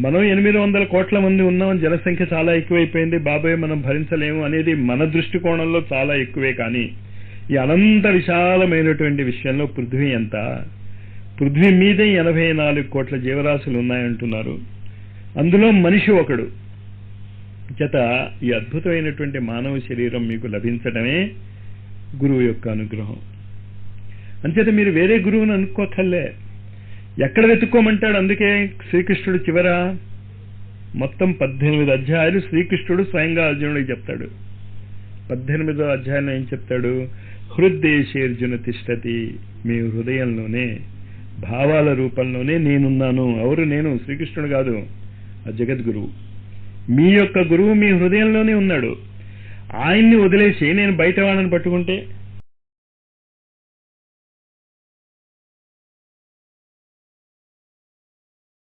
మనం 800 కోట్ల మంది ఉన్నాం, జనసంఖ్య చాలా ఎక్కువైపోయింది, బాబాయ్ మనం భరించలేము అనేది మన దృష్టికోణంలో చాలా ఎక్కువే. కానీ ఈ అనంత విశాలమైనటువంటి విషయంలో పృథ్వీ ఎంత? పృథ్వీ మీదే 84 కోట్ల జీవరాశులు ఉన్నాయంటున్నారు. అందులో మనిషి ఒకడు. చేత ఈ అద్భుతమైనటువంటి మానవ శరీరం మీకు లభించడమే గురువు యొక్క అనుగ్రహం. అంచేత మీరు వేరే గురువుని అనుకోకర్లే. ఎక్కడ వెతుక్కోమంటాడు? అందుకే శ్రీకృష్ణుడు చివర మొత్తం 18 అధ్యాయాలు శ్రీకృష్ణుడు స్వయంగా అర్జునుడికి చెప్తాడు. 18వ అధ్యాయంలో ఏం చెప్తాడు? హృద్దేశేర్జున తిష్టతి, మీ హృదయంలోనే భావాల రూపంలోనే నేనున్నాను. ఎవరు? నేను, శ్రీకృష్ణుడు కాదు, ఆ జగద్గురువు. మీ యొక్క గురువు మీ హృదయంలోనే ఉన్నాడు. ఆయన్ని వదిలేసి నేను బయట వాళ్ళని పట్టుకుంటే